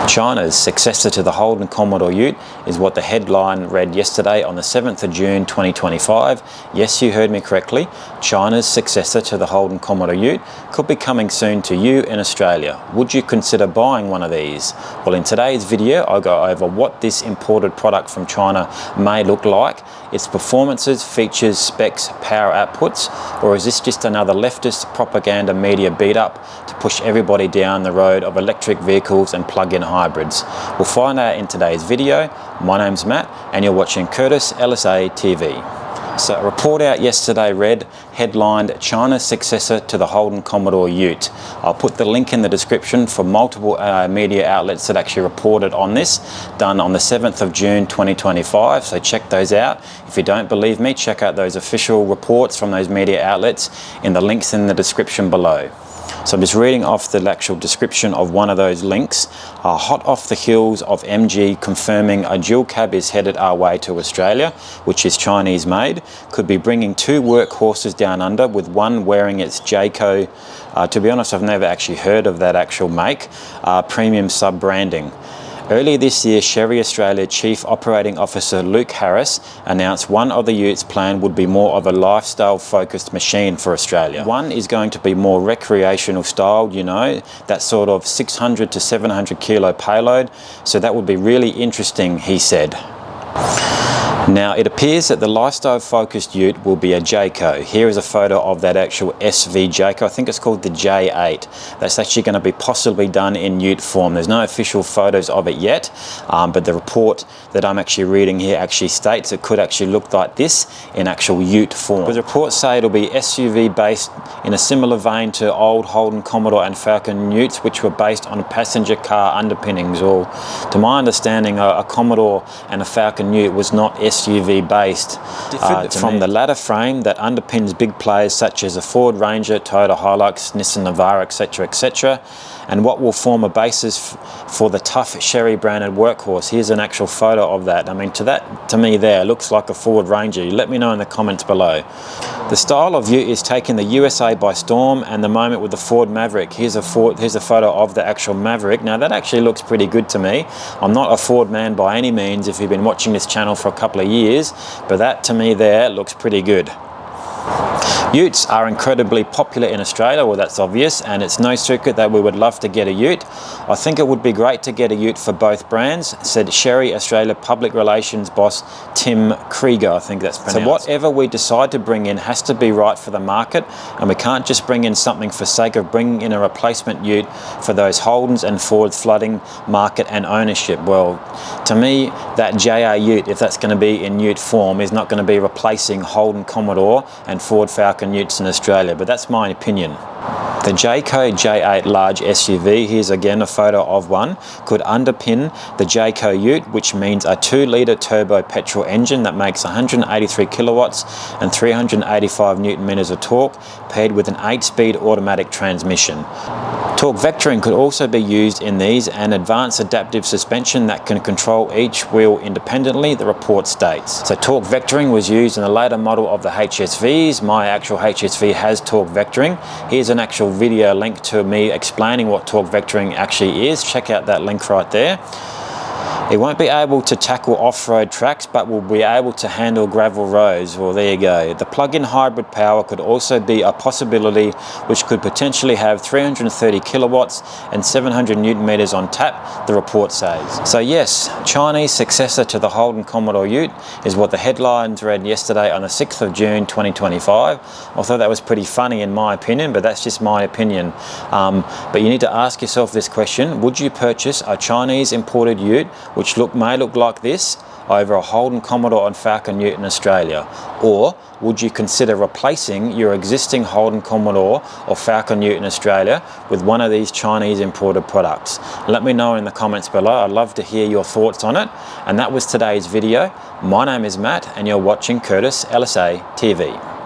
China's successor to the Holden Commodore Ute is what the headline read yesterday on the 7th of June 2025. Yes, you heard me correctly. China's successor to the Holden Commodore Ute could be coming soon to you in Australia. Would you consider buying one of these? Well, in today's video, I'll go over what this imported product from China may look like, its performances, features, specs, power outputs, or is this just another leftist propaganda media beat up to push everybody down the road of electric vehicles and plug-in hybrids? We'll find out in today's video. My name's Matt and you're watching Curtis LSA TV. So a report out yesterday read, headlined, China's successor to the Holden Commodore Ute. I'll put the link in the description for multiple media outlets that actually reported on this, done on the 7th of June 2025, so check those out. If you don't believe me, check out those official reports from those media outlets in the links in the description below. So I'm just reading off the actual description of one of those links. Hot off the heels of MG confirming a dual cab is headed our way to Australia, which is Chinese made, could be bringing two workhorses down under, with one wearing its Jaecoo, to be honest I've never actually heard of that actual make, premium sub-branding. Earlier this year, Chery Australia Chief Operating Officer Luke Harris announced one of the Ute's plan would be more of a lifestyle-focused machine for Australia. One is going to be more recreational styled, you know, that sort of 600 to 700 kilo payload, so that would be really interesting, he said. Now, it appears that the lifestyle-focused Ute will be a Jaecoo. Here is a photo of that actual SV Jaecoo. I think it's called the J8. That's actually going to be possibly done in Ute form. There's no official photos of it yet, but the report that I'm actually reading here actually states it could actually look like this in actual Ute form. The reports say it'll be SUV based in a similar vein to old Holden Commodore and Falcon Utes, which were based on passenger car underpinnings. Or, to my understanding, a Commodore and a Falcon Ute was not SUV based, from the ladder frame that underpins big players such as a Ford Ranger, Toyota Hilux, Nissan Navara, etc., and what will form a basis for the tough Chery branded workhorse. Here's an actual photo of that. I mean, to me there looks like a Ford Ranger. Let me know in the comments below. The style of Ute is taking the USA by storm, and the moment with the Ford Maverick. Here's a photo of the actual Maverick. Now that actually looks pretty good to me. I'm not a Ford man by any means if you've been watching this channel for a couple of years, but that to me there looks pretty good. Utes are incredibly popular in Australia, well that's obvious, and it's no secret that we would love to get a Ute. I think it would be great to get a Ute for both brands, said Chery Australia Public Relations boss Tim Krieger, I think that's pronounced. So whatever we decide to bring in has to be right for the market, and we can't just bring in something for sake of bringing in a replacement Ute for those Holdens and Fords flooding market and ownership. Well, to me, that JA Ute, if that's going to be in Ute form, is not going to be replacing Holden Commodore and Ford Falcon Utes in Australia, but that's my opinion. The Jaecoo J8 large SUV, here's again a photo of one, could underpin the Jaecoo Ute, which means a 2-litre turbo petrol engine that makes 183 kilowatts and 385 newton meters of torque, paired with an 8-speed automatic transmission. Torque vectoring could also be used in these, and advanced adaptive suspension that can control each wheel independently, the report states. So torque vectoring was used in the later model of the HSVs. My actual HSV has torque vectoring. Here's an actual video link to me explaining what torque vectoring actually is. Check out that link right there. It won't be able to tackle off-road tracks, but will be able to handle gravel roads. Well, there you go. The plug-in hybrid power could also be a possibility, which could potentially have 330 kilowatts and 700 newton meters on tap, the report says. So yes, Chinese successor to the Holden Commodore Ute is what the headlines read yesterday on the 6th of June 2025. I thought that was pretty funny in my opinion, but that's just my opinion. But you need to ask yourself this question: would you purchase a Chinese imported Ute which may look like this over a Holden Commodore and Falcon Ute in Australia? Or would you consider replacing your existing Holden Commodore or Falcon Ute in Australia with one of these Chinese imported products? Let me know in the comments below. I'd love to hear your thoughts on it. And that was today's video. My name is Matt and you're watching Curtis LSA TV.